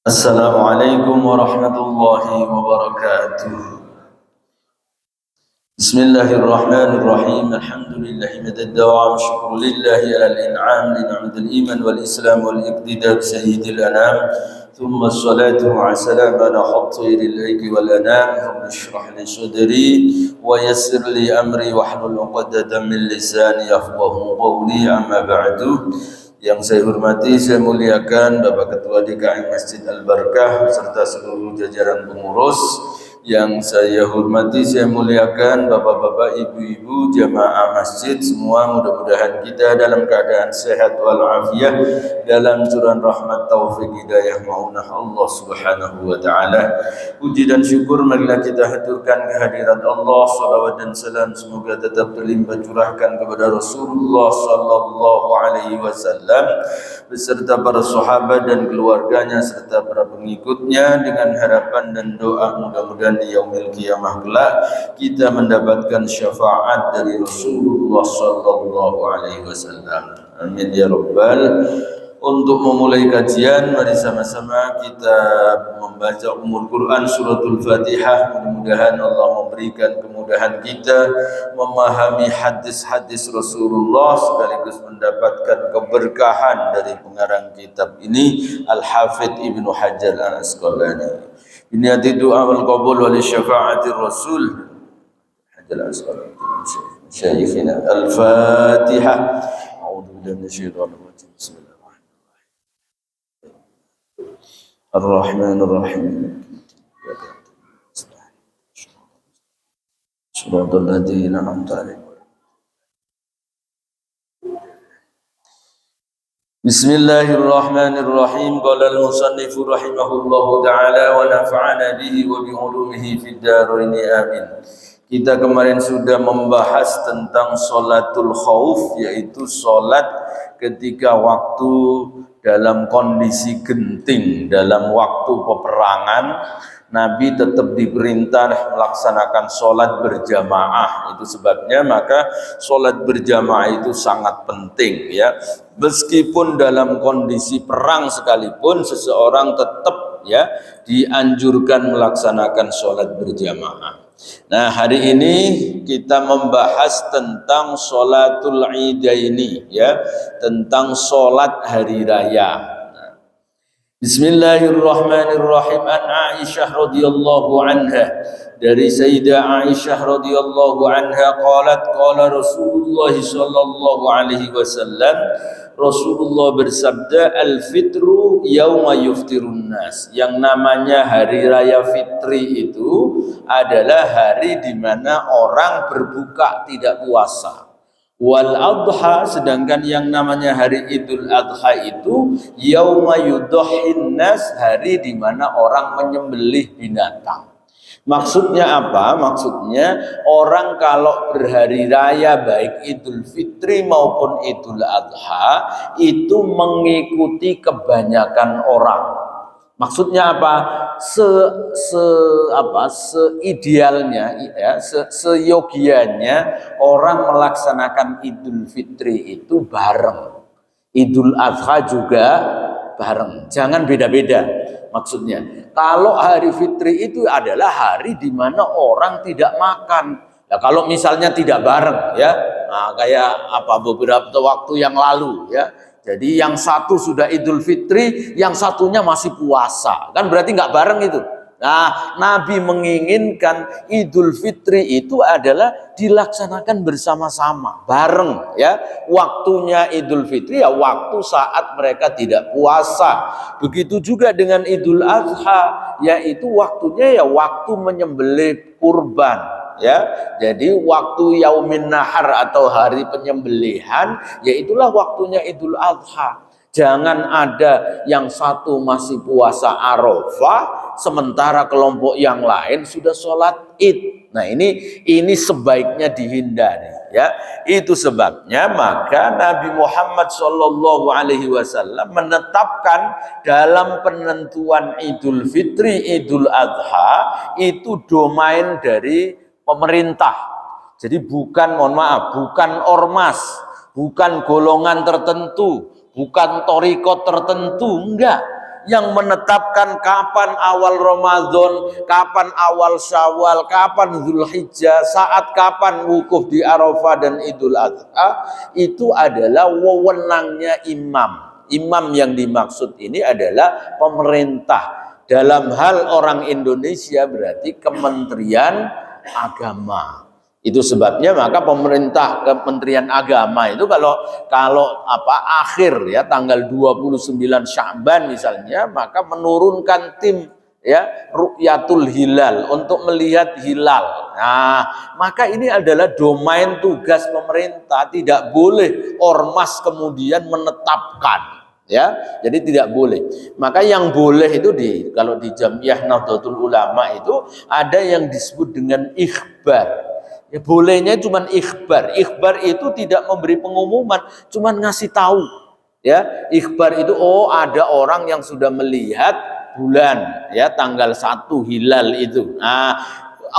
Assalamualaikum warahmatullahi wabarakatuh. Bismillahirrahmanirrahim. Alhamdulillahi madad wa syukru lillahi ala al-in'am li ni'matil iman wal islam wal iqtidar sayyidil anam. Thumma assalatu wa salam ala khatiril aiki wal anam. Rabbi shrah li sadri wa yassir li amri wahlul 'uqdatam min lisani yafqahu qawli, amma ba'du. Yang saya hormati, saya muliakan Bapak Ketua DKM Masjid Al-Barakah serta seluruh jajaran pengurus. Yang saya hormati, saya muliakan Bapak-bapak, Ibu-ibu, jamaah masjid semua. Mudah-mudahan kita dalam keadaan sehat walafiat, dalam curahan rahmat taufik hidayah maunah Allah Subhanahu wa taala. Puji dan syukur marilah kita haturkan kehadirat Allah. Salawat dan salam semoga tetap terlimpah curahkan kepada Rasulullah sallallahu alaihi wasallam beserta para sahabat dan keluarganya serta para pengikutnya, dengan harapan dan doa mudah-mudahan di yaumil qiyamah kelak kita mendapatkan syafaat dari Rasulullah sallallahu alaihi wasallam. Amin ya rabbal. Untuk memulai kajian, mari sama-sama kita membaca Ummul Quran suratul Fatihah. Mudah-mudahan Allah memberikan kemudahan kita memahami hadis-hadis Rasulullah sekaligus mendapatkan keberkahan dari pengarang kitab ini, Al-Hafidh Ibnu Hajar Al-Asqalani. Biniyati doa wal qabul wal syafa'atir Rasul Hajar Al-Asqalani. Syekhina Al-Fatihah. A'udzu billahi minasyaitonir rajim. Ar-Rahmanir-Rahim. Shiratal ladzina an'amta 'alaihim. Bismillahirrahmanirrahim. Qala al-musannifu rahimahullahu ta'ala wa nafa'ana bihi wa bi ulumihi fid dharain amin. Kita kemarin sudah membahas tentang sholatul khauf, yaitu sholat ketika waktu dalam kondisi genting, dalam waktu peperangan. Nabi tetap diperintah melaksanakan sholat berjamaah. Itu sebabnya maka sholat berjamaah itu sangat penting, ya. Meskipun dalam kondisi perang sekalipun seseorang tetap, ya, dianjurkan melaksanakan sholat berjamaah. Nah, hari ini kita membahas tentang sholatul idaini, ya, tentang sholat hari raya. Bismillahirrahmanirrahim. An Aisyah radhiyallahu anha, dari Sayyidah Aisyah radhiyallahu anha qalat qala Rasulullah sallallahu alaihi wasallam, Rasulullah bersabda, al-fitru yauma yuftirun nas. Yang namanya hari raya fitri itu adalah hari di mana orang berbuka tidak puasa. Wal adha, sedangkan yang namanya hari Idul Adha itu yauma yudhhin nas, hari di mana orang menyembelih binatang. Maksudnya apa? Maksudnya orang kalau berhari raya baik Idul Fitri maupun Idul Adha itu mengikuti kebanyakan orang. Maksudnya apa? Seidealnya, ya, seyogianya orang melaksanakan Idul Fitri itu bareng, Idul Adha juga bareng, jangan beda-beda. Maksudnya kalau hari Fitri itu adalah hari di mana orang tidak makan. Nah, kalau misalnya tidak bareng, ya, nah, kayak apa beberapa waktu yang lalu, ya. Jadi yang satu sudah Idul Fitri, yang satunya masih puasa, kan berarti nggak bareng itu. Nah, Nabi menginginkan Idul Fitri itu adalah dilaksanakan bersama-sama, bareng, ya. Waktunya Idul Fitri ya waktu saat mereka tidak puasa. Begitu juga dengan Idul Adha, yaitu waktunya ya waktu menyembelih kurban, ya. Jadi waktu yaumin nahar atau hari penyembelihan, yaitulah waktunya Idul Adha. Jangan ada yang satu masih puasa Arafah sementara kelompok yang lain sudah sholat Id. Nah, ini sebaiknya dihindari, ya. Itu sebabnya maka Nabi Muhammad SAW menetapkan dalam penentuan Idul Fitri, Idul Adha itu domain dari pemerintah. Jadi bukan, mohon maaf, bukan ormas, bukan golongan tertentu, bukan torikot tertentu, enggak. yang menetapkan kapan awal Ramadan, kapan awal Syawal, kapan Dzulhijjah, saat kapan wukuf di Arafah dan Idul Adha, itu adalah wewenangnya imam. Imam yang dimaksud ini adalah pemerintah. Dalam hal orang Indonesia berarti Kementerian Agama. Itu sebabnya maka pemerintah Kementerian Agama itu kalau akhir ya tanggal 29 Sya'ban misalnya, maka menurunkan tim ya Ru'yatul Hilal untuk melihat hilal. Nah, maka ini adalah domain tugas pemerintah, tidak boleh ormas kemudian menetapkan. Ya, jadi tidak boleh. Maka yang boleh itu kalau di Jamiah Nahdlatul Ulama itu ada yang disebut dengan ikhbar. Ya, bolehnya cuman ikhbar. Ikhbar itu tidak memberi pengumuman, cuman ngasih tahu. Ya, ikhbar itu ada orang yang sudah melihat bulan ya tanggal 1 hilal itu. Nah,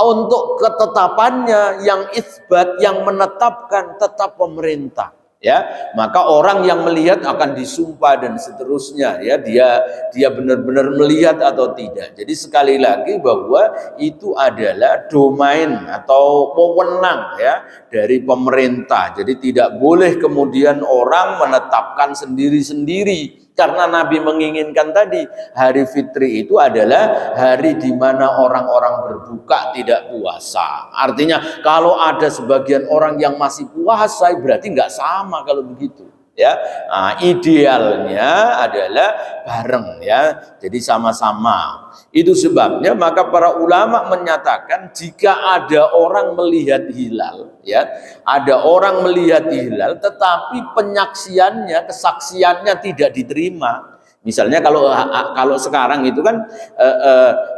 untuk ketetapannya yang isbat, yang menetapkan tetap pemerintah. Ya, maka orang yang melihat akan disumpah dan seterusnya ya, dia benar-benar melihat atau tidak. Jadi sekali lagi bahwa itu adalah domain atau wewenang ya dari pemerintah. Jadi tidak boleh kemudian orang menetapkan sendiri-sendiri. Karena Nabi menginginkan tadi hari fitri itu adalah hari di mana orang-orang berbuka tidak puasa. Artinya kalau ada sebagian orang yang masih puasa berarti nggak sama kalau begitu. Ya, nah, idealnya adalah bareng ya, jadi sama-sama. Itu sebabnya maka para ulama menyatakan jika ada orang melihat hilal, ya, ada orang melihat hilal, tetapi penyaksiannya, kesaksiannya tidak diterima. Misalnya kalau sekarang itu kan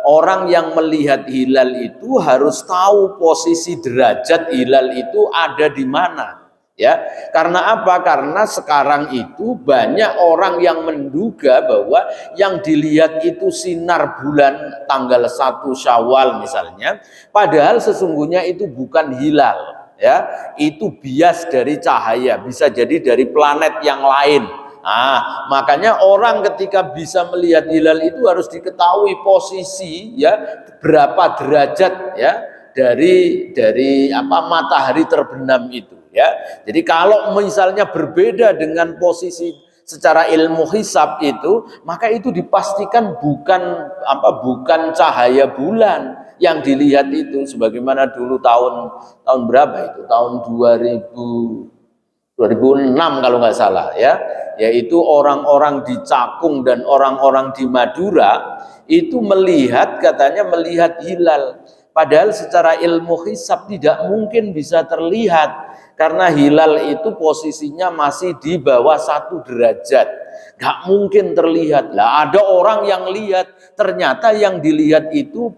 orang yang melihat hilal itu harus tahu posisi derajat hilal itu ada di mana. Ya, karena apa? Karena sekarang itu banyak orang yang menduga bahwa yang dilihat itu sinar bulan tanggal 1 Syawal misalnya, padahal sesungguhnya itu bukan hilal, ya. Itu bias dari cahaya, bisa jadi dari planet yang lain. Nah, makanya orang ketika bisa melihat hilal itu harus diketahui posisi ya, berapa derajat ya dari matahari terbenam itu. Ya, jadi kalau misalnya berbeda dengan posisi secara ilmu hisab itu, maka itu dipastikan bukan cahaya bulan yang dilihat itu, sebagaimana dulu tahun berapa itu? Tahun 2006 kalau nggak salah ya, yaitu orang-orang di Cakung dan orang-orang di Madura itu melihat hilal. Padahal secara ilmu hisab tidak mungkin bisa terlihat. Karena hilal itu posisinya masih di bawah 1 derajat, gak mungkin terlihat. Lah ada orang yang lihat, ternyata yang dilihat itu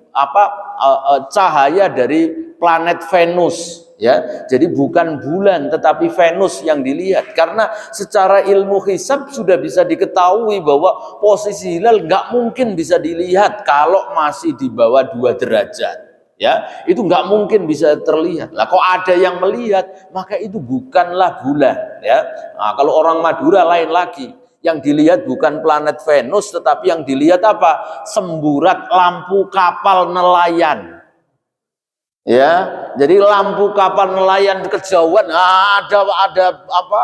cahaya dari planet Venus, ya. Jadi bukan bulan, tetapi Venus yang dilihat. Karena secara ilmu hisab sudah bisa diketahui bahwa posisi hilal gak mungkin bisa dilihat kalau masih di bawah 2 derajat. Ya, itu nggak mungkin bisa terlihat. Lah kok ada yang melihat, maka itu bukanlah bulan. Ya, nah, kalau orang Madura lain lagi, yang dilihat bukan planet Venus, tetapi yang dilihat apa? Semburat lampu kapal nelayan. Ya, jadi lampu kapal nelayan kejauhan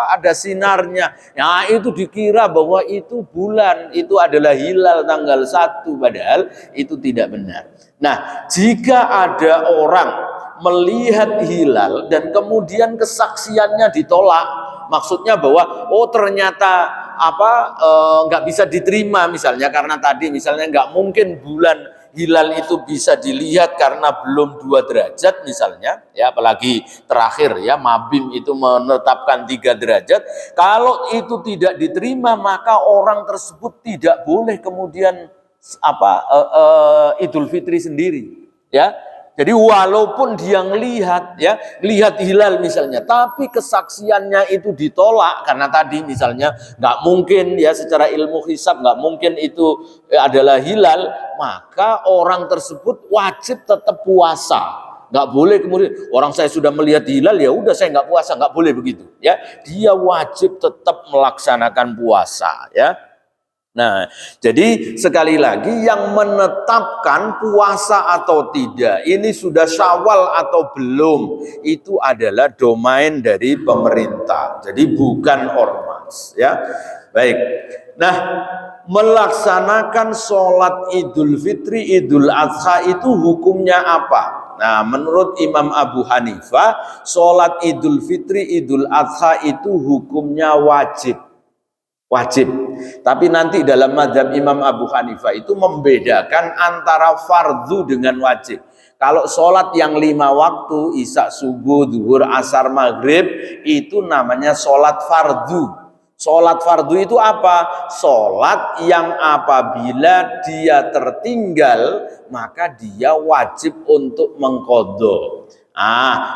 ada sinarnya. Ya, itu dikira bahwa itu bulan, itu adalah hilal tanggal 1, padahal itu tidak benar. Nah, jika ada orang melihat hilal dan kemudian kesaksiannya ditolak, maksudnya bahwa ternyata nggak bisa diterima misalnya karena tadi misalnya nggak mungkin bulan hilal itu bisa dilihat karena belum 2 derajat misalnya ya, apalagi terakhir ya Mabim itu menetapkan 3 derajat. Kalau itu tidak diterima maka orang tersebut tidak boleh kemudian Idul Fitri sendiri ya. Jadi walaupun dia lihat hilal misalnya, tapi kesaksiannya itu ditolak karena tadi misalnya nggak mungkin ya secara ilmu hisab nggak mungkin itu adalah hilal, maka orang tersebut wajib tetap puasa. Nggak boleh kemudian orang saya sudah melihat hilal ya udah saya nggak puasa, nggak boleh begitu ya. Dia wajib tetap melaksanakan puasa ya. Nah, jadi sekali lagi yang menetapkan puasa atau tidak, ini sudah Syawal atau belum, itu adalah domain dari pemerintah. Jadi bukan ormas, ya. Baik. Nah, melaksanakan sholat Idul Fitri, Idul Adha itu hukumnya apa? Nah, menurut Imam Abu Hanifah, sholat Idul Fitri, Idul Adha itu hukumnya wajib. Wajib. Tapi nanti dalam mazhab Imam Abu Hanifah itu membedakan antara fardu dengan wajib. Kalau sholat yang 5 waktu, isya, subuh, zuhur, asar, maghrib, itu namanya sholat fardu. Sholat fardu itu apa? Sholat yang apabila dia tertinggal, maka dia wajib untuk mengqadha.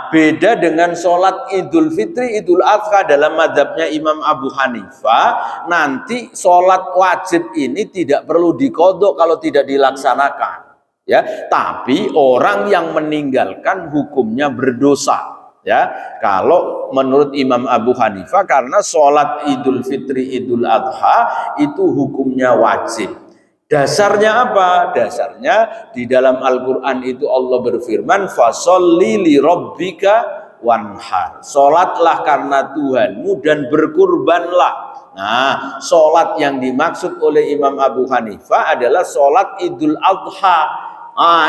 Beda dengan sholat Idul Fitri, Idul Adha dalam madhabnya Imam Abu Hanifah, nanti sholat wajib ini tidak perlu diqadha kalau tidak dilaksanakan, ya. Tapi orang yang meninggalkan hukumnya berdosa, ya. Kalau menurut Imam Abu Hanifah, karena sholat Idul Fitri, Idul Adha itu hukumnya wajib. Dasarnya apa? Dasarnya di dalam Al-Quran itu Allah berfirman, fasholli li rabbika wanhar. Sholatlah karena Tuhanmu dan berkurbanlah. Nah, sholat yang dimaksud oleh Imam Abu Hanifah adalah sholat Idul Adha.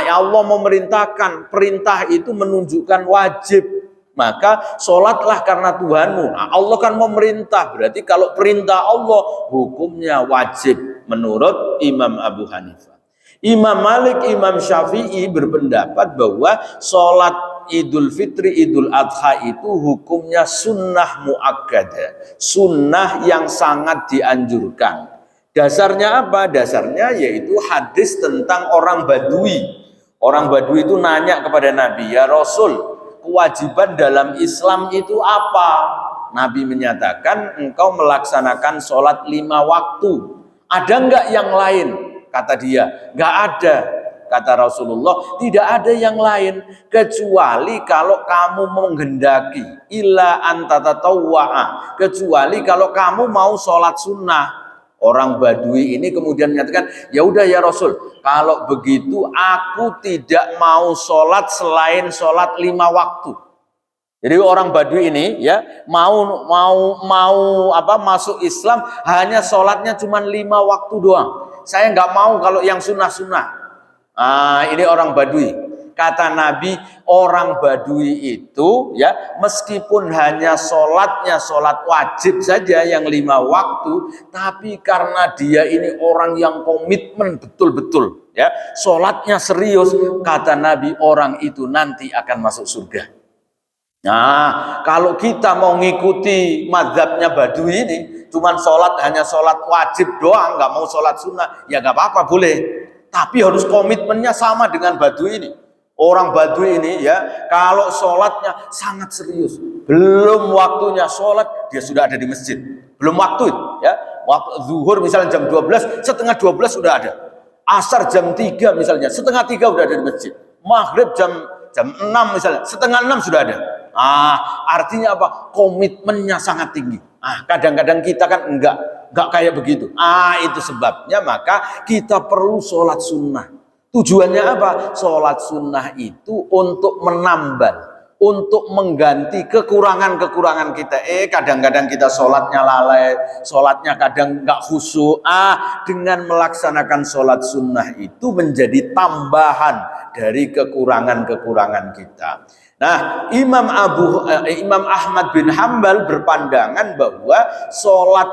Allah memerintahkan, perintah itu menunjukkan wajib. Maka sholatlah karena Tuhanmu. Nah, Allah kan memerintah, berarti kalau perintah Allah hukumnya wajib menurut Imam Abu Hanifah. Imam Malik, Imam Syafi'i berpendapat bahwa sholat Idul Fitri, Idul Adha itu hukumnya sunnah muakkadah, sunnah yang sangat dianjurkan. Dasarnya apa? Dasarnya yaitu hadis tentang orang Badui. Orang Badui itu nanya kepada Nabi, ya Rasul, kewajiban dalam Islam itu apa? Nabi menyatakan, engkau melaksanakan sholat 5 waktu. Ada enggak yang lain? Kata dia, enggak ada. Kata Rasulullah, tidak ada yang lain kecuali kalau kamu menghendaki, illa antatatawwa'a, kecuali kalau kamu mau sholat sunnah. Orang Badui ini kemudian menyatakan, ya udah ya Rasul, kalau begitu aku tidak mau sholat selain sholat 5 waktu. Jadi orang Badui ini ya mau masuk Islam hanya sholatnya cuma 5 waktu doang. Saya nggak mau kalau yang sunnah-sunnah. Ini orang Badui. Kata Nabi, orang Badui itu ya meskipun hanya sholatnya sholat wajib saja yang 5 waktu, tapi karena dia ini orang yang komitmen betul-betul ya, sholatnya serius, kata Nabi orang itu nanti akan masuk surga. Nah, kalau kita mau ngikuti mazhabnya Badui ini, cuman sholat hanya sholat wajib doang, nggak mau sholat sunnah, ya nggak apa-apa, boleh. Tapi harus komitmennya sama dengan Badui ini. Orang Badui ini ya, kalau sholatnya sangat serius, belum waktunya sholat, dia sudah ada di masjid. Belum waktu ya, waktu zuhur misalnya jam 12, setengah 12 sudah ada. Asar jam 3 misalnya, setengah 3 sudah ada di masjid. Maghrib jam 6 misalnya, setengah 6 sudah ada. Artinya apa? Komitmennya sangat tinggi. Kadang-kadang kita kan enggak kayak begitu. Itu sebabnya maka kita perlu sholat sunnah. Tujuannya apa? Sholat sunnah itu untuk menambal, untuk mengganti kekurangan-kekurangan kita. Kadang-kadang kita sholatnya lalai, sholatnya kadang enggak khusyuk. Dengan melaksanakan sholat sunnah itu menjadi tambahan dari kekurangan-kekurangan kita. Nah, Imam Ahmad bin Hambal berpandangan bahwa sholat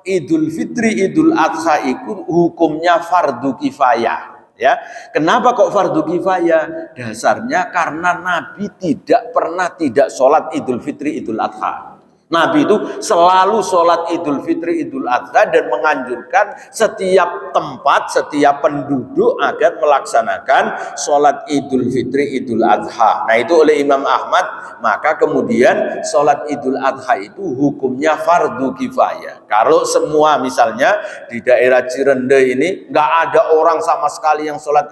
Idul Fitri, Idul Adha itu hukumnya fardu kifayah. Ya, kenapa kok fardu kifayah? Dasarnya karena Nabi tidak pernah tidak sholat Idul Fitri, Idul Adha. Nabi itu selalu sholat Idul Fitri, Idul Adha dan menganjurkan setiap tempat, setiap penduduk agar melaksanakan sholat Idul Fitri, Idul Adha. Nah itu oleh Imam Ahmad, maka kemudian sholat Idul Adha itu hukumnya fardu kifayah. Kalau semua misalnya di daerah Cirende ini nggak ada orang sama sekali yang sholat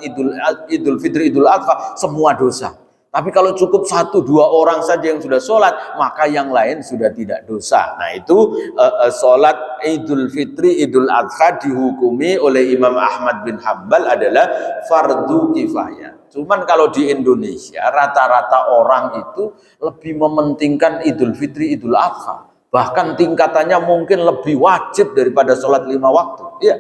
Idul Fitri, Idul Adha, semua dosa. Tapi kalau cukup 1-2 orang saja yang sudah sholat, maka yang lain sudah tidak dosa. Nah itu sholat Idul Fitri, Idul Adha dihukumi oleh Imam Ahmad bin Hanbal adalah fardu kifayah. Cuman kalau di Indonesia rata-rata orang itu lebih mementingkan Idul Fitri, Idul Adha. Bahkan tingkatannya mungkin lebih wajib daripada sholat 5 waktu. Iya.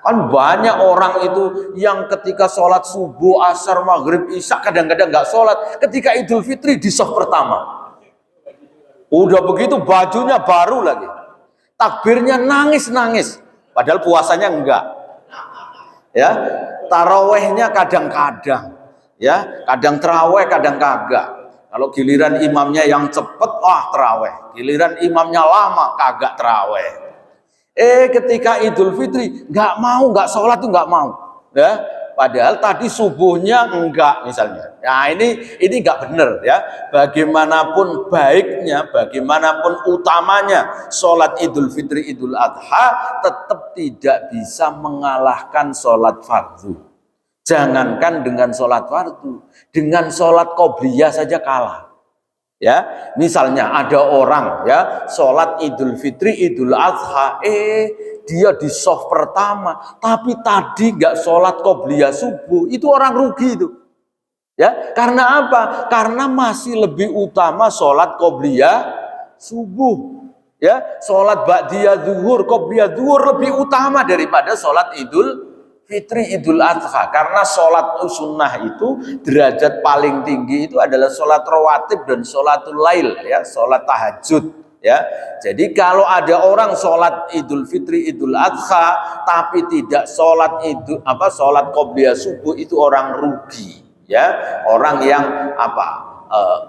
Kan banyak orang itu yang ketika sholat subuh, asar, maghrib, isya kadang-kadang nggak sholat. Ketika Idul Fitri di saf pertama. Udah begitu bajunya baru lagi. Takbirnya nangis-nangis. Padahal puasanya enggak. Ya, tarawehnya kadang-kadang. Ya, kadang teraweh, kadang kagak. Kalau giliran imamnya yang cepet, teraweh. Giliran imamnya lama, kagak teraweh. Ketika Idul Fitri nggak sholat tuh nggak mau, ya. Padahal tadi subuhnya enggak misalnya. Nah ini nggak benar ya. Bagaimanapun baiknya, bagaimanapun utamanya sholat Idul Fitri, Idul Adha tetap tidak bisa mengalahkan sholat fardu. Jangankan dengan sholat fardu, dengan sholat qobliyah saja kalah. Ya, misalnya ada orang ya sholat Idul Fitri, Idul Adha, dia di shaf pertama, tapi tadi nggak sholat qobliyah subuh, itu orang rugi itu. Ya, karena apa? Karena masih lebih utama sholat qobliyah subuh. Ya, sholat ba'diyah zuhur, qobliyah zuhur lebih utama daripada sholat Idul Fitri, Idul Adha. Karena sholat sunnah itu derajat paling tinggi itu adalah sholat rawatib dan sholatul lail, ya, sholat tahajud. Ya, jadi kalau ada orang sholat Idul Fitri, Idul Adha, tapi tidak sholat sholat qobliyah subuh, itu orang rugi. Ya, orang yang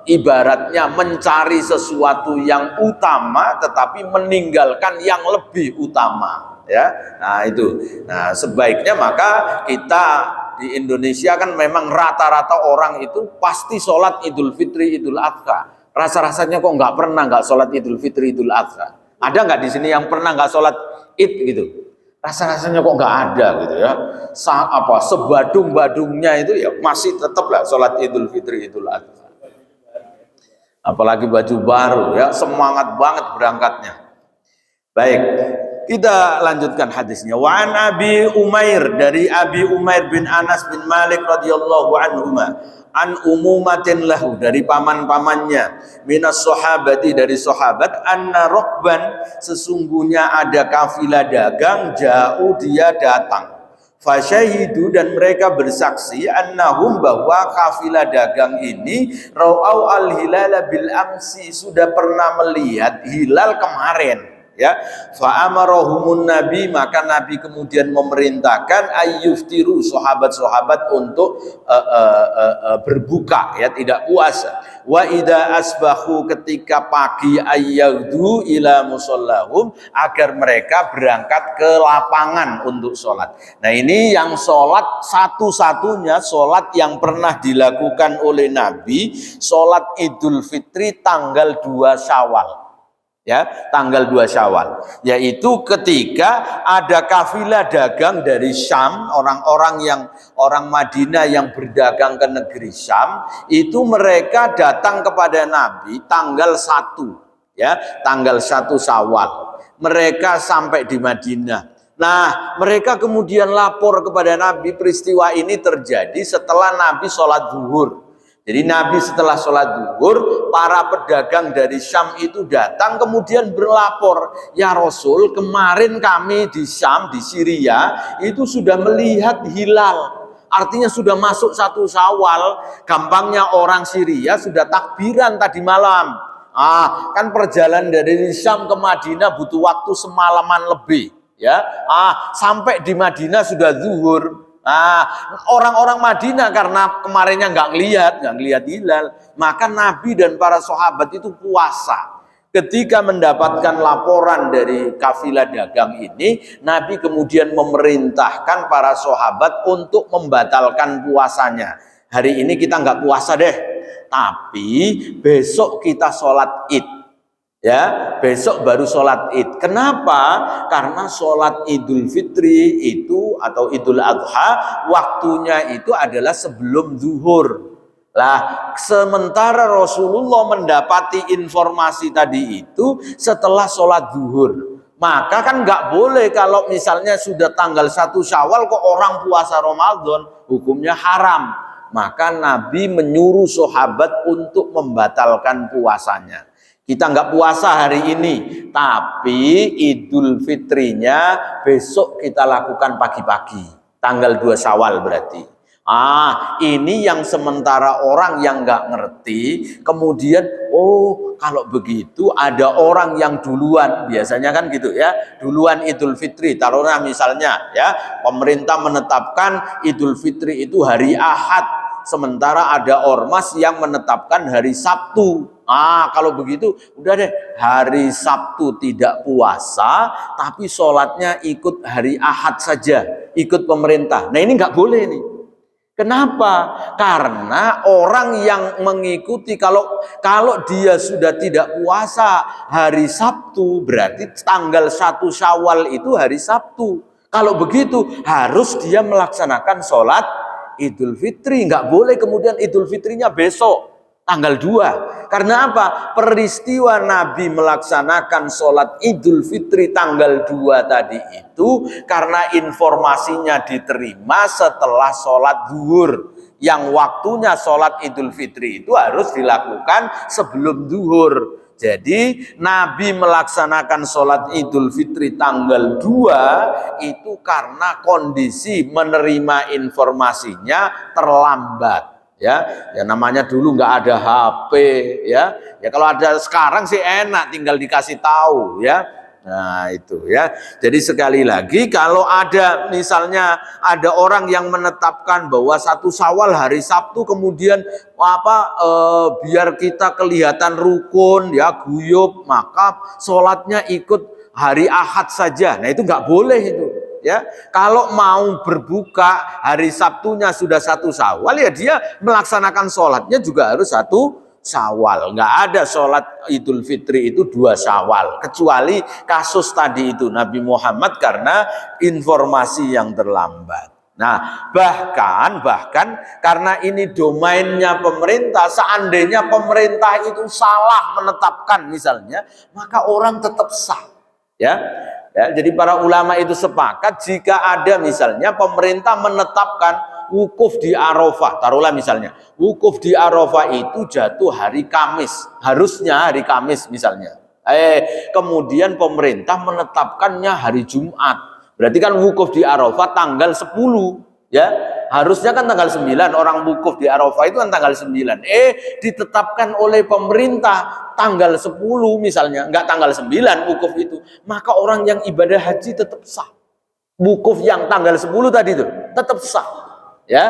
ibaratnya mencari sesuatu yang utama, tetapi meninggalkan yang lebih utama. Ya, nah itu. Nah sebaiknya maka kita di Indonesia kan memang rata-rata orang itu pasti sholat Idul Fitri, Idul Adha. Rasa-rasanya kok nggak sholat Idul Fitri, Idul Adha. Ada nggak di sini yang pernah nggak sholat Id gitu? Rasa-rasanya kok nggak ada gitu ya. Sebadung-badungnya itu ya masih tetaplah sholat Idul Fitri, Idul Adha. Apalagi baju baru ya, semangat banget berangkatnya. Baik. Kita lanjutkan hadisnya. Wa an Abi Umair, dari Abi Umair bin Anas bin Malik radhiyallahu anhuma, an umumatin lahu, dari paman-pamannya, minas sahabati, dari sahabat, anna rokban, sesungguhnya ada kafilah dagang, jauh dia datang. Fasyahidu, dan mereka bersaksi, annahum, bahwa kafilah dagang ini ra'au al-hilala bil amsi, sudah pernah melihat hilal kemarin. Ya, fa amarahumun nabi, maka nabi kemudian memerintahkan ayyuftiru, sahabat-sahabat untuk berbuka, ya, tidak puasa. Wa idza asbahu, ketika pagi, ayyaudu ila musallahum, agar mereka berangkat ke lapangan untuk sholat. Nah ini yang sholat satu-satunya sholat yang pernah dilakukan oleh nabi, sholat Idul Fitri tanggal 2 Syawal. Ya, tanggal 2 Syawal, yaitu ketika ada kafilah dagang dari Syam, orang Madinah yang berdagang ke negeri Syam, itu mereka datang kepada Nabi tanggal 1, ya, tanggal 1 Syawal. Mereka sampai di Madinah. Nah, mereka kemudian lapor kepada Nabi, peristiwa ini terjadi setelah Nabi sholat zuhur. Jadi Nabi setelah sholat zuhur, para pedagang dari Syam itu datang kemudian berlapor, ya Rasul, kemarin kami di Syam, di Syria, itu sudah melihat hilal. Artinya sudah masuk 1 Syawal, gampangnya orang Syria sudah takbiran tadi malam. Kan perjalanan dari Syam ke Madinah butuh waktu semalaman lebih. Ya, sampai di Madinah sudah zuhur. Orang-orang Madinah karena kemarinnya nggak ngelihat hilal, maka Nabi dan para sahabat itu puasa. Ketika mendapatkan laporan dari kafilah dagang ini, Nabi kemudian memerintahkan para sahabat untuk membatalkan puasanya. Hari ini kita nggak puasa deh, tapi besok kita sholat Id. Ya, besok baru sholat Id. Kenapa? Karena sholat Idul Fitri itu atau Idul Adha waktunya itu adalah sebelum zuhur. Lah, sementara Rasulullah mendapati informasi tadi itu setelah sholat zuhur. Maka kan nggak boleh kalau misalnya sudah tanggal 1 Syawal kok orang puasa Ramadan, hukumnya haram. Maka Nabi menyuruh sahabat untuk membatalkan puasanya. Kita nggak puasa hari ini, tapi Idul Fitrinya besok kita lakukan pagi-pagi, tanggal 2 Syawal berarti. Ini yang sementara orang yang nggak ngerti, kemudian kalau begitu ada orang yang duluan, biasanya kan gitu ya, duluan Idul Fitri. Taruhlah misalnya ya, pemerintah menetapkan Idul Fitri itu hari Ahad, sementara ada ormas yang menetapkan hari Sabtu. Kalau begitu udah deh, hari Sabtu tidak puasa, tapi sholatnya ikut hari Ahad saja, ikut pemerintah. Nah ini nggak boleh nih. Kenapa? Karena orang yang mengikuti kalau dia sudah tidak puasa hari Sabtu, berarti tanggal 1 Syawal itu hari Sabtu. Kalau begitu harus dia melaksanakan sholat Idul Fitri. Nggak boleh kemudian Idul Fitrinya besok tanggal 2. Karena apa? Peristiwa Nabi melaksanakan sholat Idul Fitri tanggal 2 tadi itu karena informasinya diterima setelah sholat zuhur. Yang waktunya sholat Idul Fitri itu harus dilakukan sebelum zuhur. Jadi Nabi melaksanakan sholat Idul Fitri tanggal 2 itu karena kondisi menerima informasinya terlambat. Ya namanya dulu nggak ada HP ya kalau ada sekarang sih enak, tinggal dikasih tahu ya. Nah itu ya, jadi sekali lagi kalau ada misalnya ada orang yang menetapkan bahwa 1 Syawal hari Sabtu, kemudian biar kita kelihatan rukun ya, guyub, maka sholatnya ikut hari Ahad saja. Nah itu nggak boleh itu. Ya, kalau mau berbuka hari Sabtunya sudah 1 Syawal, ya dia melaksanakan sholatnya juga harus 1 Syawal. Nggak ada sholat Idul Fitri itu 2 Syawal, kecuali kasus tadi itu Nabi Muhammad karena informasi yang terlambat. Nah, bahkan karena ini domainnya pemerintah, seandainya pemerintah itu salah menetapkan misalnya, maka orang tetap sah. Ya, jadi para ulama itu sepakat jika ada misalnya pemerintah menetapkan wukuf di Arafah, taruhlah misalnya wukuf di Arafah itu jatuh hari Kamis, harusnya hari Kamis misalnya. Kemudian pemerintah menetapkannya hari Jumat. Berarti kan wukuf di Arafah tanggal 10, ya. Harusnya kan tanggal 9, orang wukuf di Arafah itu kan tanggal 9. Ditetapkan oleh pemerintah tanggal 10 misalnya, enggak tanggal 9 wukuf itu. Maka orang yang ibadah haji tetap sah. Wukuf yang tanggal 10 tadi itu tetap sah. Ya.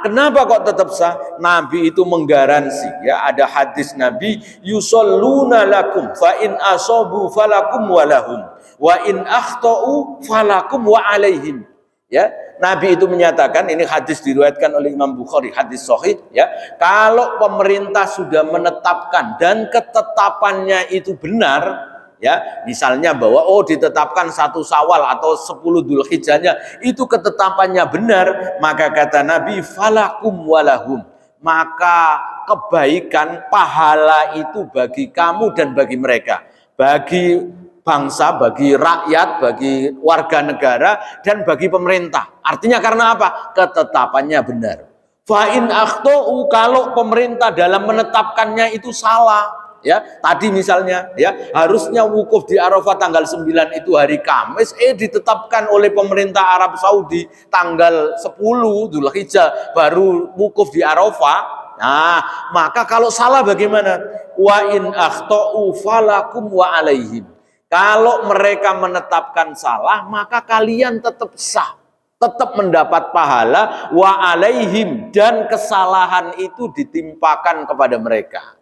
Kenapa kok tetap sah? Nabi itu menggaransi, ya, ada hadis Nabi, yusalluna lakum fa in asabu falakum walahum wa in akhtau falakum wa alaihim. Ya, Nabi itu menyatakan, ini hadis diriwayatkan oleh Imam Bukhari, hadis sahih, ya. Kalau pemerintah sudah menetapkan dan ketetapannya itu benar, ya, misalnya bahwa ditetapkan 1 Syawal atau 10 Dzulhijjahnya itu ketetapannya benar, maka kata Nabi falakum walahum, maka kebaikan pahala itu bagi kamu dan bagi mereka, bagi bangsa, bagi rakyat, bagi warga negara, dan bagi pemerintah. Artinya karena apa? Ketetapannya benar. Fa in akhtau, kalau pemerintah dalam menetapkannya itu salah, ya, tadi misalnya, ya, harusnya wukuf di Arafah tanggal 9 itu hari Kamis, ditetapkan oleh pemerintah Arab Saudi tanggal 10 Dzulhijjah baru wukuf di Arafah. Nah, maka kalau salah bagaimana? Wa in akhtau falakum wa alaihim. Kalau mereka menetapkan salah, maka kalian tetap sah, tetap mendapat pahala, wa alaihim, dan kesalahan itu ditimpakan kepada mereka.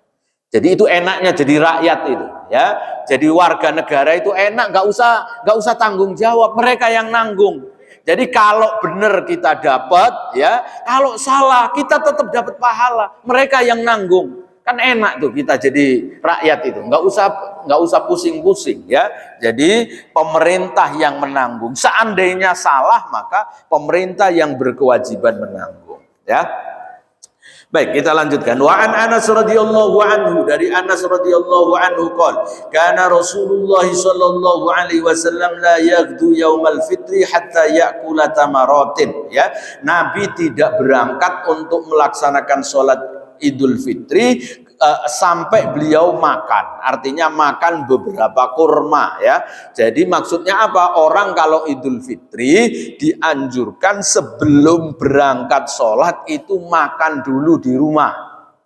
Jadi itu enaknya jadi rakyat itu, ya. Jadi warga negara itu enak, nggak usah tanggung jawab, mereka yang nanggung. Jadi kalau benar kita dapat, ya, kalau salah kita tetap dapat pahala, mereka yang nanggung. Kan enak tuh kita jadi rakyat itu, nggak usah pusing-pusing, ya. Jadi pemerintah yang menanggung. Seandainya salah, maka pemerintah yang berkewajiban menanggung, ya. Baik, kita lanjutkan. Wa an Anas radhiyallahu anhu, dari Anas radhiyallahu anhu qol, kana Rasulullah sallallahu alaihi wasallam la yaghdu yaumal fitri hatta ya'kula tamaratin, ya. Nabi tidak berangkat untuk melaksanakan sholat Idul Fitri sampai beliau makan, artinya makan beberapa kurma, ya. Jadi maksudnya apa? Orang kalau Idul Fitri dianjurkan sebelum berangkat sholat itu makan dulu di rumah,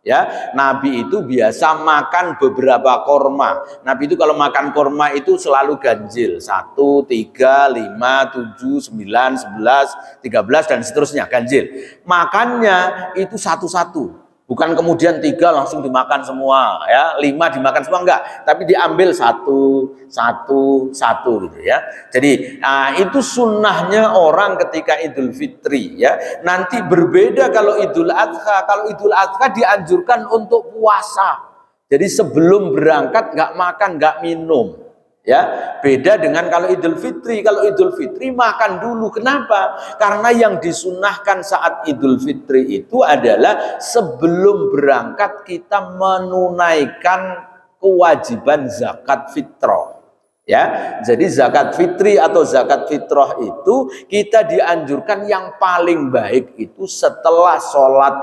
ya. Nabi itu biasa makan beberapa kurma. Nabi itu kalau makan kurma itu selalu ganjil, 1, 3, 5, 7, 9, 11, 13 dan seterusnya, ganjil. Makannya itu satu-satu. Bukan kemudian 3 langsung dimakan semua, ya, 5 dimakan semua, enggak, tapi diambil satu gitu, ya. Jadi itu sunnahnya orang ketika Idul Fitri, ya. Nanti berbeda kalau Idul Adha. Kalau Idul Adha dianjurkan untuk puasa. Jadi sebelum berangkat enggak makan, enggak minum. Ya, beda dengan kalau Idul Fitri. Kalau Idul Fitri makan dulu. Kenapa? Karena yang disunnahkan saat Idul Fitri itu adalah sebelum berangkat kita menunaikan kewajiban zakat fitrah. Ya, jadi zakat fitri atau zakat fitrah itu kita dianjurkan yang paling baik itu setelah sholat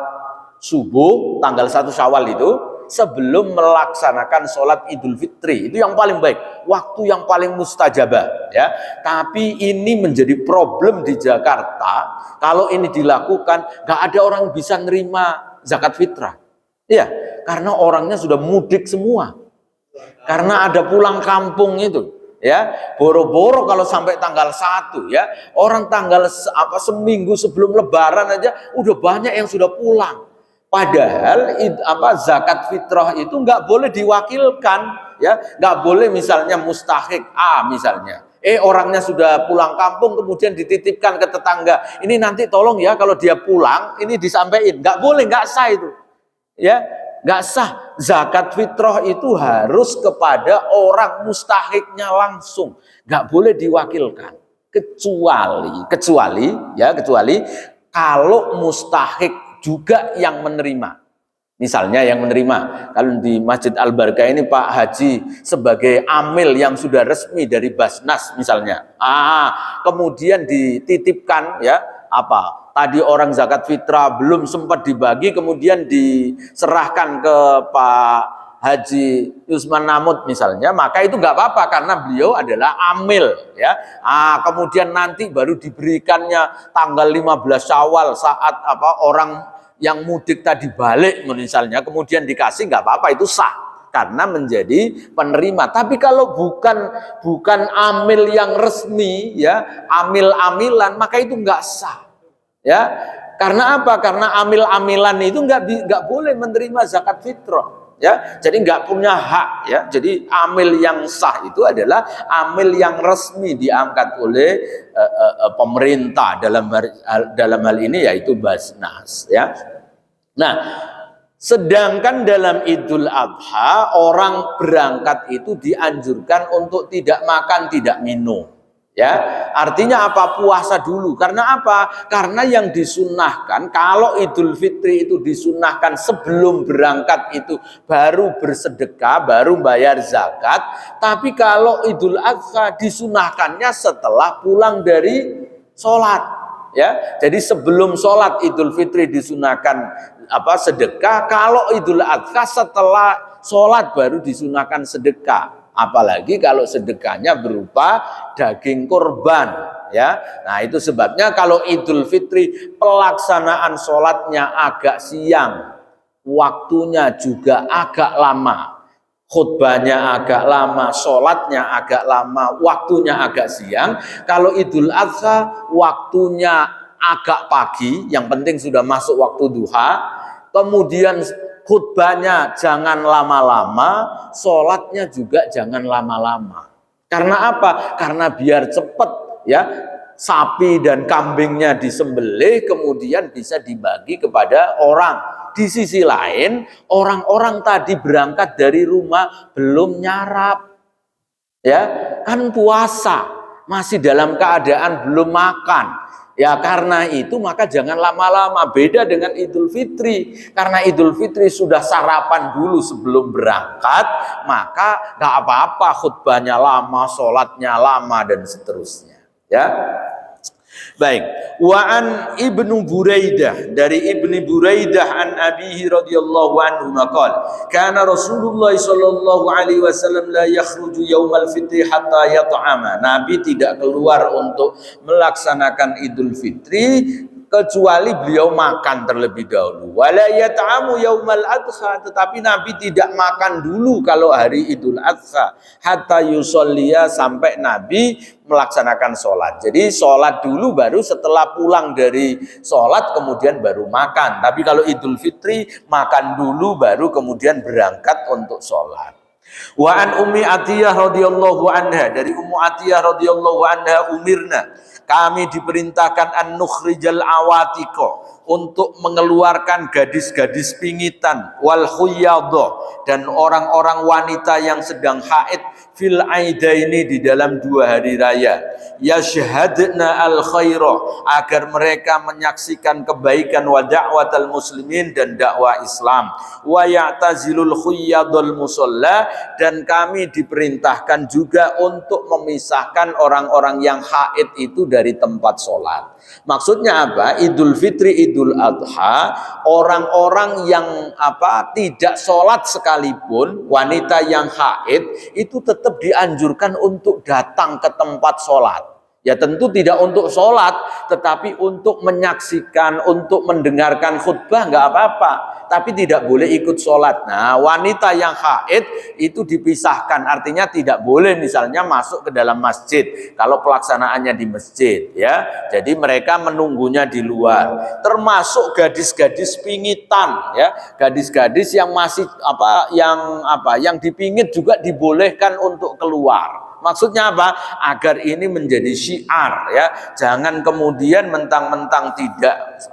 subuh tanggal 1 Syawal itu, sebelum melaksanakan sholat Idul Fitri. Itu yang paling baik, waktu yang paling mustajabah, ya. Tapi ini menjadi problem di Jakarta. Kalau ini dilakukan, nggak ada orang bisa nerima zakat fitrah, ya, karena orangnya sudah mudik semua, karena ada pulang kampung itu, ya. Boro-boro kalau sampai tanggal 1, ya, orang tanggal seminggu sebelum Lebaran aja udah banyak yang sudah pulang. Padahal zakat fitrah itu nggak boleh diwakilkan, ya, nggak boleh misalnya mustahik misalnya, orangnya sudah pulang kampung kemudian dititipkan ke tetangga, ini nanti tolong ya kalau dia pulang ini disampaikan, nggak boleh, nggak sah itu, ya, nggak sah. Zakat fitrah itu harus kepada orang mustahiknya langsung, nggak boleh diwakilkan, kecuali kalau mustahik juga yang menerima. Misalnya yang menerima, kalau di Masjid Al-Barkah ini Pak Haji sebagai amil yang sudah resmi dari Basnas misalnya, kemudian dititipkan, ya, tadi orang zakat fitrah belum sempat dibagi, kemudian diserahkan ke Pak Haji Yusman Namut misalnya, maka itu nggak apa-apa karena beliau adalah amil, ya. Kemudian nanti baru diberikannya tanggal 15 Syawal saat orang yang mudik tadi balik misalnya, kemudian dikasih, nggak apa-apa, itu sah karena menjadi penerima. Tapi kalau bukan amil yang resmi, ya, amil-amilan, maka itu nggak sah, ya. Karena apa? Karena amil-amilan itu nggak boleh menerima zakat fitrah. Ya, jadi nggak punya hak, ya. Jadi amil yang sah itu adalah amil yang resmi diangkat oleh pemerintah, dalam hal ini yaitu Basnas, ya. Nah, sedangkan dalam Idul Adha orang berangkat itu dianjurkan untuk tidak makan, tidak minum. Ya, artinya apa? Puasa dulu. Karena apa? Karena yang disunnahkan, kalau Idul Fitri itu disunnahkan sebelum berangkat itu baru bersedekah, baru bayar zakat. Tapi kalau Idul Adha disunnahkannya setelah pulang dari sholat. Ya, jadi sebelum sholat Idul Fitri disunnahkan sedekah. Kalau Idul Adha setelah sholat baru disunnahkan sedekah. Apalagi kalau sedekahnya berupa daging kurban, ya. Nah, itu sebabnya kalau Idul Fitri pelaksanaan sholatnya agak siang, waktunya juga agak lama, khutbahnya agak lama, sholatnya agak lama, waktunya agak siang. Kalau Idul Adha waktunya agak pagi, yang penting sudah masuk waktu duha, kemudian khutbahnya jangan lama-lama, sholatnya juga jangan lama-lama. Karena apa? Karena biar cepat, ya, sapi dan kambingnya disembelih, kemudian bisa dibagi kepada orang. Di sisi lain, orang-orang tadi berangkat dari rumah belum nyarap, ya, kan puasa, masih dalam keadaan belum makan. Ya karena itu maka jangan lama-lama. Beda dengan Idul Fitri. Karena Idul Fitri sudah sarapan dulu sebelum berangkat, maka nggak apa-apa khutbahnya lama, sholatnya lama dan seterusnya. Ya. Baik, wa an Ibnu Buraidah, dari Ibnu Buraidah an abihi radhiyallahu anhu maqala kana Rasulullah sallallahu alaihi wasallam la yakhruju yaumal fitri hatta yat'ama. Nabi tidak keluar untuk melaksanakan Idul Fitri kecuali beliau makan terlebih dahulu. Wala yat'amu yaumal adha, tetapi Nabi tidak makan dulu kalau hari Idul Adha hatta yusolliya, sampai Nabi melaksanakan sholat. Jadi sholat dulu, baru setelah pulang dari sholat kemudian baru makan. Tapi kalau Idul Fitri makan dulu baru kemudian berangkat untuk sholat. Wa an Ummi Atiyah radhiyallahu anha, dari Ummu Atiyah radhiyallahu anha, umirna, kami diperintahkan an nukhrijal awatiqo, untuk mengeluarkan gadis-gadis pingitan, wal khuyadha, dan orang-orang wanita yang sedang haid, fil aidaini, di dalam 2 hari raya, yashhadna al khaira, agar mereka menyaksikan kebaikan, wa da'watal muslimin, dan dakwah Islam, wa ya'tazilul khuyadul musalla, dan kami diperintahkan juga untuk memisahkan orang-orang yang haid itu dari tempat sholat. Maksudnya apa? Idul Fitri, Idul Adha, orang-orang yang tidak sholat sekalipun, wanita yang haid itu tetap dianjurkan untuk datang ke tempat sholat. Ya tentu tidak untuk sholat, tetapi untuk menyaksikan, untuk mendengarkan khutbah nggak apa-apa, tapi tidak boleh ikut sholat. Nah, wanita yang haid itu dipisahkan, artinya tidak boleh misalnya masuk ke dalam masjid kalau pelaksanaannya di masjid, ya. Jadi mereka menunggunya di luar. Termasuk gadis-gadis pingitan, ya, gadis-gadis yang masih yang dipingit juga dibolehkan untuk keluar. Maksudnya apa? Agar ini menjadi syiar, ya. Jangan kemudian mentang-mentang tidak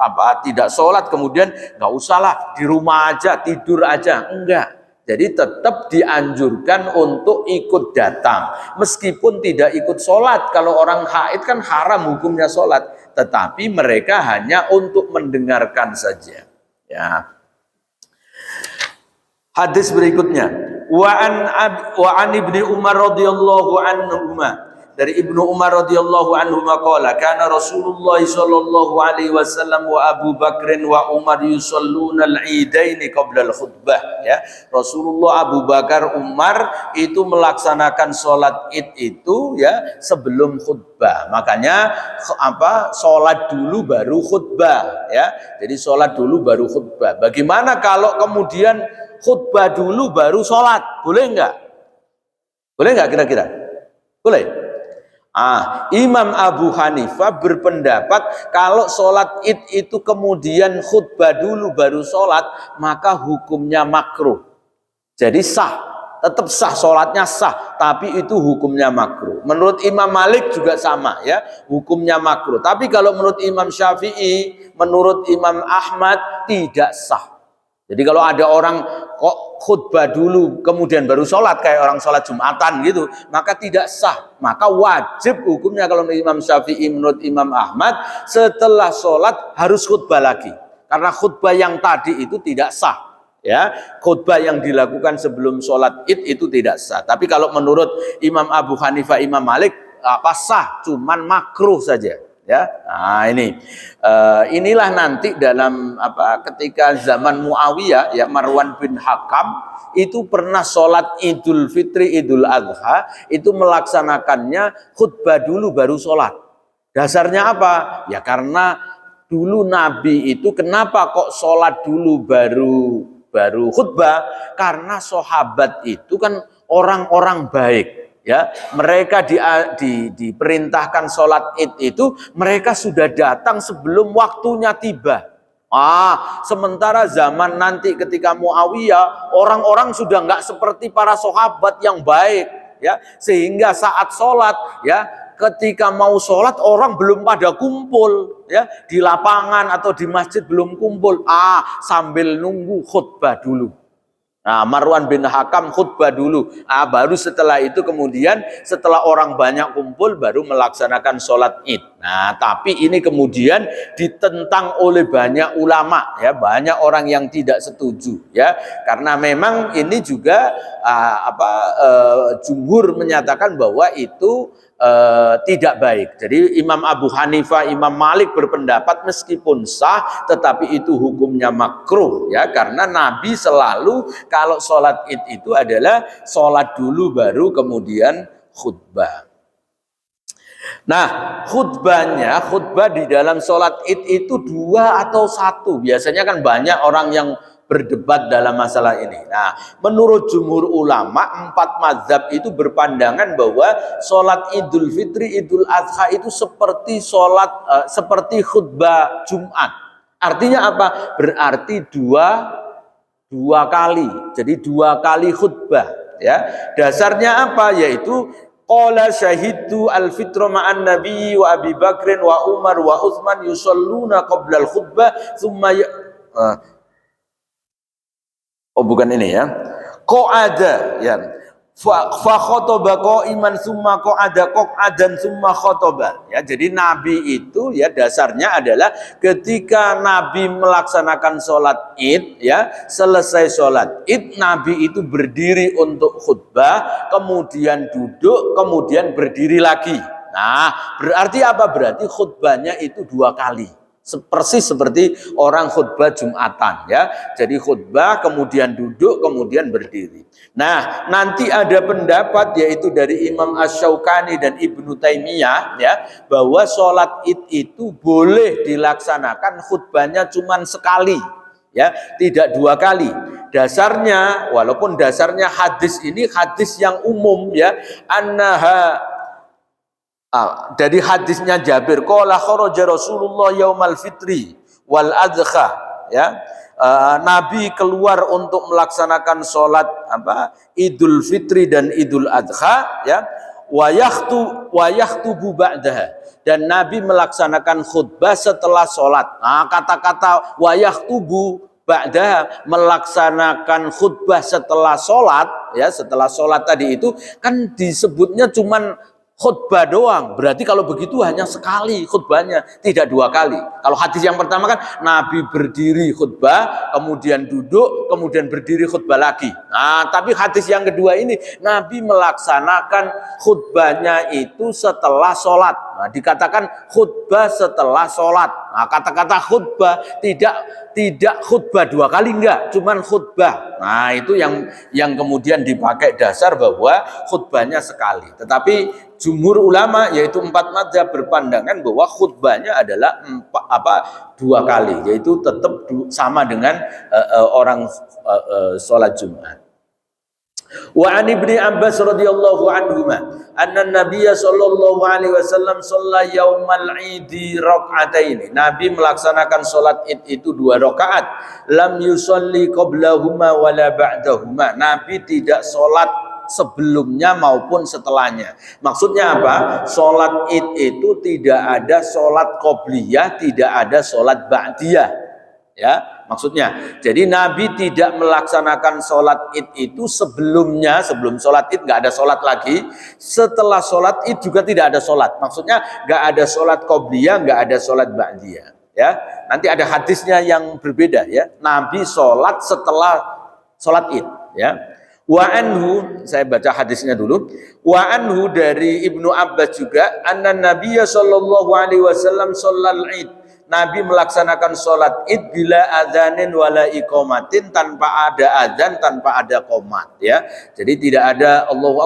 sholat kemudian nggak usahlah, di rumah aja, tidur aja. Enggak. Jadi tetap dianjurkan untuk ikut datang. Meskipun tidak ikut sholat. Kalau orang haid kan haram hukumnya sholat. Tetapi mereka hanya untuk mendengarkan saja. Ya. Hadis berikutnya. Wa an Ibni Umar radhiyallahu anhuma, dari Ibnu Umar radhiyallahu anhu qala kana Rasulullah sallallahu alaihi wasallam wa Abu Bakrin wa Umar yusalluna al-idaini qabla al-khutbah, ya. Rasulullah, Abu Bakar, Umar itu melaksanakan sholat Id itu, ya, sebelum khutbah. Makanya sholat dulu baru khutbah, ya. Jadi sholat dulu baru khutbah. Bagaimana kalau kemudian khutbah dulu baru sholat? Boleh enggak? Boleh enggak kira-kira? Boleh. Imam Abu Hanifah berpendapat kalau sholat Id itu kemudian khutbah dulu baru sholat, maka hukumnya makruh. Jadi sah, tetap sah, sholatnya sah, tapi itu hukumnya makruh. Menurut Imam Malik juga sama, ya, hukumnya makruh. Tapi kalau menurut Imam Syafi'i, menurut Imam Ahmad tidak sah. Jadi kalau ada orang kok khutbah dulu kemudian baru sholat, kayak orang sholat Jumatan gitu, maka tidak sah. Maka wajib hukumnya kalau menurut Imam Syafi'i, menurut Imam Ahmad, setelah sholat harus khutbah lagi. Karena khutbah yang tadi itu tidak sah. Ya, khutbah yang dilakukan sebelum sholat Id itu tidak sah. Tapi kalau menurut Imam Abu Hanifah, Imam Malik, sah, cuman makruh saja. Ya, nah inilah nanti dalam ketika zaman Muawiyah, ya, Marwan bin Hakam itu pernah sholat Idul Fitri, Idul Adha itu melaksanakannya khutbah dulu baru sholat. Dasarnya apa? Ya karena dulu Nabi itu kenapa kok sholat dulu baru khutbah? Karena sahabat itu kan orang-orang baik. Ya, mereka diperintahkan sholat Id itu, mereka sudah datang sebelum waktunya tiba. Sementara zaman nanti ketika Muawiyah, orang-orang sudah nggak seperti para sahabat yang baik, ya, sehingga saat sholat, ya, ketika mau sholat orang belum pada kumpul, ya, di lapangan atau di masjid belum kumpul, sambil nunggu khutbah dulu. Nah, Marwan bin Hakam khutbah dulu. Baru setelah itu kemudian setelah orang banyak kumpul baru melaksanakan sholat Id. Nah, tapi ini kemudian ditentang oleh banyak ulama, ya, banyak orang yang tidak setuju, ya, karena memang ini juga jumhur menyatakan bahwa itu tidak baik. Jadi Imam Abu Hanifah, Imam Malik berpendapat meskipun sah, tetapi itu hukumnya makruh, ya, karena Nabi selalu kalau sholat id itu adalah sholat dulu baru kemudian khutbah. Nah, khutbah di dalam sholat id itu 2 atau 1. Biasanya kan banyak orang yang berdebat dalam masalah ini. Nah, menurut jumhur ulama, 4 mazhab itu berpandangan bahwa sholat Idul Fitri, Idul Adha itu seperti seperti khutbah Jumat. Artinya apa? Berarti dua kali. Jadi 2 kali khutbah. Ya, dasarnya apa? Yaitu qala syahidtu al-fitra ma'an nabi wa Abi Bakrin wa Umar wa Utsman yusalluna qabla al-khutbah thumma bukan ini ya. Qa'ada ya. Fa khotaba qa'iman thumma qa'ada qa'adan thumma khotaba. Ya, jadi Nabi itu ya dasarnya adalah ketika Nabi melaksanakan sholat Id, ya, selesai sholat Id Nabi itu berdiri untuk khutbah, kemudian duduk, kemudian berdiri lagi. Nah, berarti apa? Berarti khutbahnya itu 2 kali. Persis seperti orang khutbah Jumatan, ya. Jadi khutbah, kemudian duduk, kemudian berdiri. Nah, nanti ada pendapat yaitu dari Imam Asy-Syaukani dan Ibnu Taimiyah, ya, bahwa sholat id itu boleh dilaksanakan khutbahnya cuma sekali, ya, tidak 2 kali. Dasarnya, walaupun dasarnya hadis ini hadis yang umum, ya, dari hadisnya Jabir, qala kharaja Rasulullah yaumal fitri wal adha, ya, Nabi keluar untuk melaksanakan sholat Idul Fitri dan Idul Adha, ya, wa yakhtubu ba'daha, dan Nabi melaksanakan khutbah setelah sholat. Nah, kata-kata wa yakhtubu ba'daha, melaksanakan khutbah setelah sholat, ya, setelah sholat tadi itu kan disebutnya cuman khutbah doang. Berarti kalau begitu hanya sekali khutbahnya, tidak 2 kali. Kalau hadis yang pertama kan Nabi berdiri khutbah, kemudian duduk, kemudian berdiri khutbah lagi. Nah, tapi hadis yang kedua ini Nabi melaksanakan khutbahnya itu setelah sholat. Nah, dikatakan khutbah setelah sholat. Nah, kata-kata khutbah tidak khutbah 2 kali, enggak, cuman khutbah. Nah, itu yang kemudian dipakai dasar bahwa khutbahnya sekali. Tetapi jumhur ulama yaitu 4 mazhab berpandangan bahwa khutbahnya adalah 2 kali, yaitu tetap sama dengan orang sholat Jumat. Wa an Ibnu Abbas radhiyallahu anhuma anna Nabiyya sallallahu alaihi wasallam shalla yaumal idi rak'atain. Nabi melaksanakan salat Id itu 2 rakaat. Lam yusalli qablahuma wala ba'dahuma. Nabi tidak salat sebelumnya maupun setelahnya. Maksudnya apa? Salat Id itu tidak ada salat qobliyah, tidak ada salat ba'diyah. Ya, maksudnya, jadi Nabi tidak melaksanakan sholat id itu sebelum sholat id nggak ada sholat lagi, setelah sholat id juga tidak ada sholat. Maksudnya nggak ada sholat qobliyah, nggak ada sholat ba'diyah. Ya, nanti ada hadisnya yang berbeda, ya. Nabi sholat setelah sholat id, ya. Wa anhu, saya baca hadisnya dulu. Wa anhu dari Ibnu Abbas juga, anna Nabiyya sallallahu alaihi wasallam shallal id. Nabi melaksanakan sholat id bila adzanin wala iqamatin, tanpa ada adzan, tanpa ada qomat, ya. Jadi tidak ada Allahu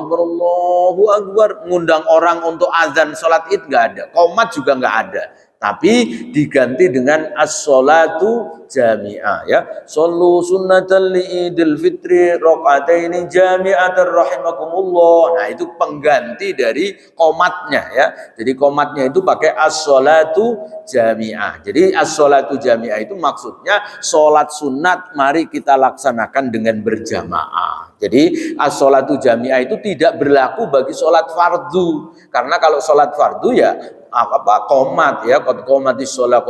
Akbar ngundang orang untuk adzan sholat id, nggak ada. Qomat juga nggak ada. Tapi diganti dengan as-sholatu jami'ah, ya. Shollu sunnatan li idil fitri raqataini jami'atan rahimakumullah. Nah, itu pengganti dari qomatnya, ya. Jadi qomatnya itu pakai as-sholatu jami'ah. Jadi as-sholatu jami'ah itu maksudnya sholat sunat mari kita laksanakan dengan berjamaah. Jadi as-sholatu jami'ah itu tidak berlaku bagi sholat fardu. Karena kalau sholat fardu ya qomat, ya, qad qomatis shalah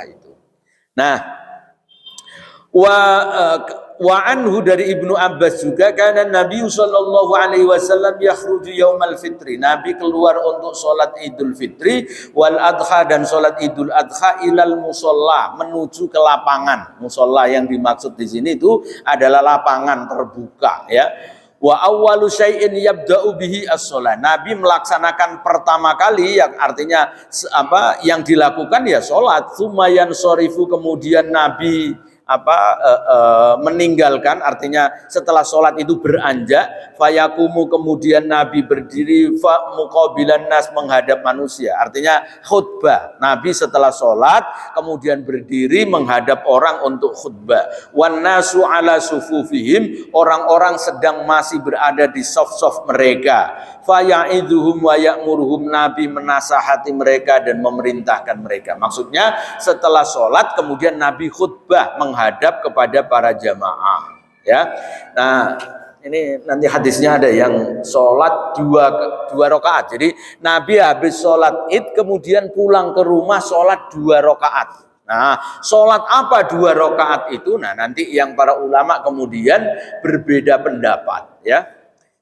itu. Nah, Wa anhu dari Ibnu Abbas juga, karena Nabi sallallahu alaihi wasallam yakhruju yaumal fitri, Nabi keluar untuk sholat Idul Fitri wal adha dan sholat Idul Adha ilal musalla, menuju ke lapangan. Musalla yang dimaksud di sini itu adalah lapangan terbuka, ya. Wa awwalu syai'in yabda'u bihi as-shalah, Nabi melaksanakan pertama kali, yang artinya apa yang dilakukan ya sholat. Sumayan shorifu, kemudian Nabi meninggalkan, artinya setelah sholat itu beranjak. Fayakumu, kemudian Nabi berdiri, fa muqabilan nas, menghadap manusia, artinya khutbah. Nabi setelah sholat kemudian berdiri menghadap orang untuk khutbah. Wan nasu ala sufufihim, orang-orang sedang masih berada di saf-saf mereka. Faya'idhuhum wa ya'muruhum, Nabi menasahati mereka dan memerintahkan mereka. Maksudnya setelah sholat kemudian Nabi khutbah menghadap kepada para jamaah, ya. Nah, ini nanti hadisnya ada yang sholat dua rakaat. Jadi Nabi habis sholat id kemudian pulang ke rumah sholat 2 rakaat. Nah, sholat apa 2 rakaat itu? Nah, nanti yang para ulama kemudian berbeda pendapat, ya.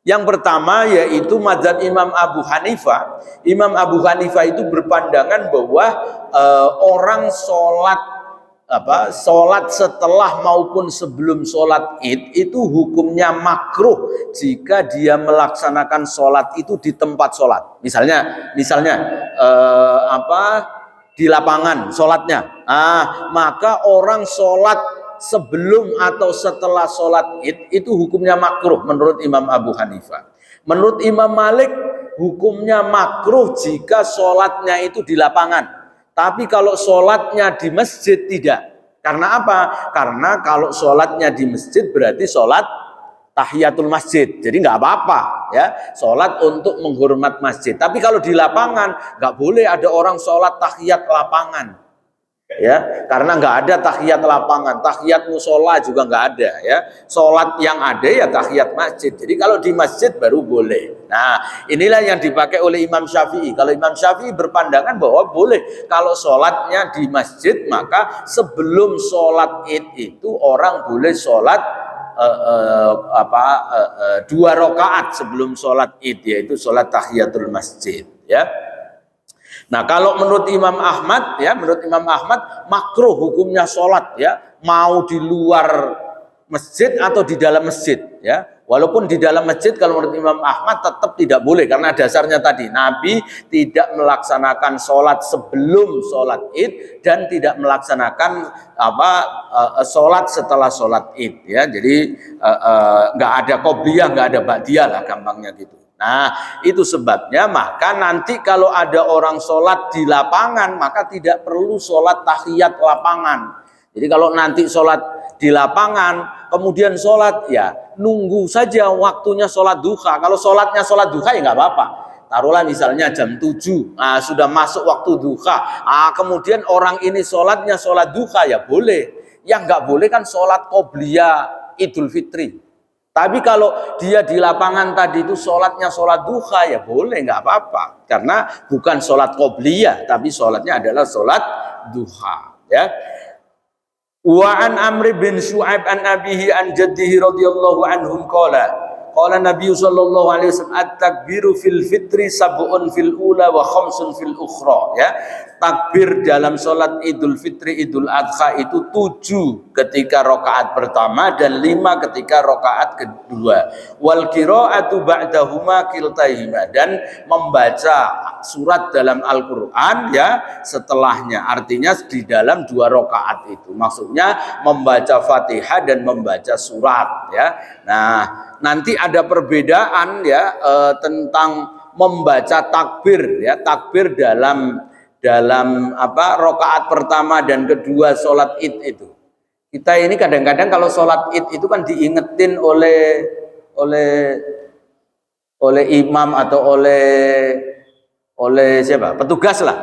Yang pertama yaitu mazhab Imam Abu Hanifah. Imam Abu Hanifah itu berpandangan bahwa orang sholat setelah maupun sebelum sholat id itu hukumnya makruh jika dia melaksanakan sholat itu di tempat sholat. Misalnya di lapangan sholatnya. Maka orang sholat sebelum atau setelah sholat id itu hukumnya makruh menurut Imam Abu Hanifah. Menurut Imam Malik hukumnya makruh jika sholatnya itu di lapangan. Tapi kalau sholatnya di masjid tidak. Karena apa? Karena kalau sholatnya di masjid berarti sholat tahiyatul masjid. Jadi nggak apa-apa, ya, sholat untuk menghormat masjid. Tapi kalau di lapangan nggak boleh ada orang sholat tahiyat lapangan. Ya, karena nggak ada tahiyat lapangan, tahiyat musola juga nggak ada, ya. Sholat yang ada ya tahiyat masjid. Jadi kalau di masjid baru boleh. Nah, inilah yang dipakai oleh Imam Syafi'i. Kalau Imam Syafi'i berpandangan bahwa boleh kalau sholatnya di masjid, maka sebelum sholat id itu orang boleh sholat 2 rakaat sebelum sholat id, yaitu sholat tahiyatul masjid, ya. Nah, kalau menurut Imam Ahmad, ya, menurut Imam Ahmad makruh hukumnya sholat, ya, mau di luar masjid atau di dalam masjid, ya. Walaupun di dalam masjid kalau menurut Imam Ahmad tetap tidak boleh, karena dasarnya tadi Nabi tidak melaksanakan sholat sebelum sholat id dan tidak melaksanakan sholat setelah sholat id, ya. Jadi nggak ada qobliyah, nggak ada ba'diyah lah, gampangnya gitu. Nah, itu sebabnya maka nanti kalau ada orang sholat di lapangan maka tidak perlu sholat tahiyat lapangan. Jadi kalau nanti sholat di lapangan kemudian sholat, ya nunggu saja waktunya sholat duha. Kalau sholatnya sholat duha ya nggak apa-apa. Taruhlah misalnya jam 7, sudah masuk waktu duha. Kemudian orang ini sholatnya sholat duha, ya boleh. Yang nggak boleh kan sholat qobliyah Idul Fitri. Tapi kalau dia di lapangan tadi itu sholatnya sholat duha, ya boleh, nggak apa-apa. Karena bukan sholat qobliyah, tapi sholatnya adalah sholat duha, ya. Wa an Amr bin Syu'aib an abihi an jaddihi radhiyallahu anhum qala Nabi sallallahu alaihi wasallam at-takbiru fil fitri sab'un fil ula wa khamsun fil ukhra, ya. Takbir dalam sholat Idul Fitri, Idul Adha itu 7 ketika rakaat pertama dan 5 ketika rakaat kedua. Wal qira'atu ba'dahuma kiltaihima, dan membaca surat dalam Al-Qur'an, ya, setelahnya. Artinya di dalam 2 rakaat itu. Maksudnya membaca Fatihah dan membaca surat, ya. Nah, nanti ada perbedaan, ya, tentang membaca takbir, ya, takbir dalam rakaat pertama dan kedua sholat id itu. Kita ini kadang-kadang kalau sholat id itu kan diingetin oleh imam atau oleh siapa? Petugas lah.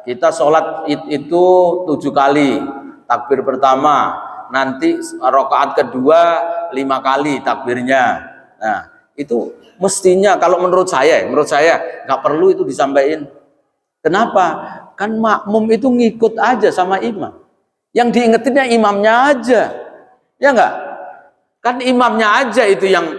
Kita sholat id itu 7 kali. Takbir pertama, nanti rakaat kedua 5 kali takbirnya. Nah, itu mestinya kalau menurut saya nggak perlu itu disampaikan. Kenapa? Kan makmum itu ngikut aja sama imam. Yang diingetinnya imamnya aja. Ya enggak? Kan imamnya aja itu yang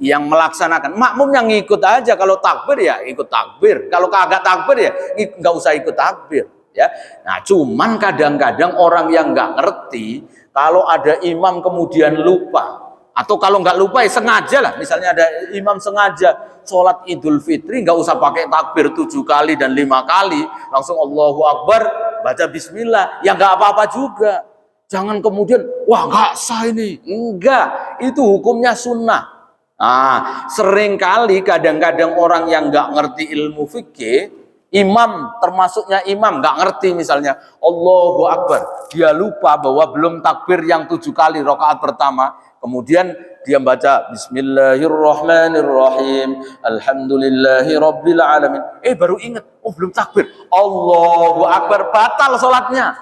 yang melaksanakan. Makmum yang ngikut aja, kalau takbir ya ikut takbir. Kalau kagak takbir ya enggak usah ikut takbir, ya. Nah, cuman kadang-kadang orang yang enggak ngerti, kalau ada imam kemudian lupa, atau kalau enggak lupa ya sengaja lah. Misalnya ada imam sengaja sholat Idul Fitri enggak usah pakai takbir 7 kali dan 5 kali, langsung Allahu Akbar, baca bismillah, ya enggak apa-apa juga. Jangan kemudian, wah nggak sah ini. Enggak, itu hukumnya sunnah. Nah, seringkali kadang-kadang orang yang nggak ngerti ilmu fikih, imam, termasuknya imam, nggak ngerti misalnya, Allahu Akbar. Dia lupa bahwa belum takbir yang 7 kali rakaat pertama. Kemudian dia baca Bismillahirrahmanirrahim, Alhamdulillahi Rabbil Alamin. Baru ingat, oh belum takbir. Allahu Akbar, batal sholatnya.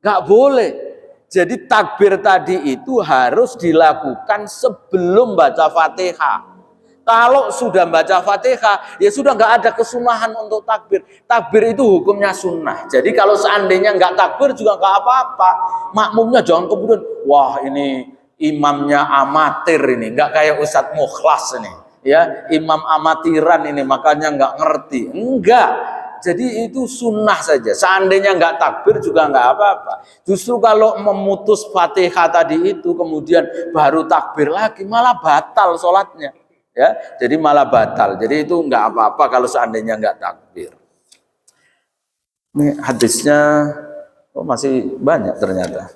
Nggak boleh. Jadi takbir tadi itu harus dilakukan sebelum baca Fatihah. Kalau sudah baca Fatihah, ya sudah nggak ada kesunahan untuk takbir. Takbir itu hukumnya sunnah. Jadi kalau seandainya nggak takbir juga nggak apa-apa. Makmumnya jangan kemudian, wah ini imamnya amatir ini, nggak kayak Ustadz Mukhlas ini. Ya, imam amatiran ini makanya nggak ngerti. Enggak. Jadi itu sunnah saja. Seandainya nggak takbir juga nggak apa-apa. Justru kalau memutus Fatihah tadi itu kemudian baru takbir lagi, malah batal sholatnya. Ya, jadi malah batal. Jadi itu nggak apa-apa kalau seandainya nggak takbir. Ini hadisnya masih banyak ternyata.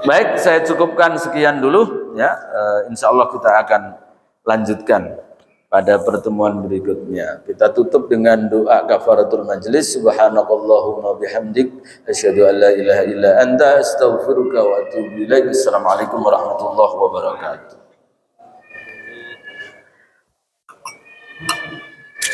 Baik, saya cukupkan sekian dulu. Ya, insya Allah kita akan lanjutkan pada pertemuan berikutnya. Kita tutup dengan doa kafaratul majlis. Subhanakallahumma bihamdik asyhadu an la ilaha illa anta astaghfiruka wa atubu ilaik. Assalamualaikum warahmatullahi wabarakatuh.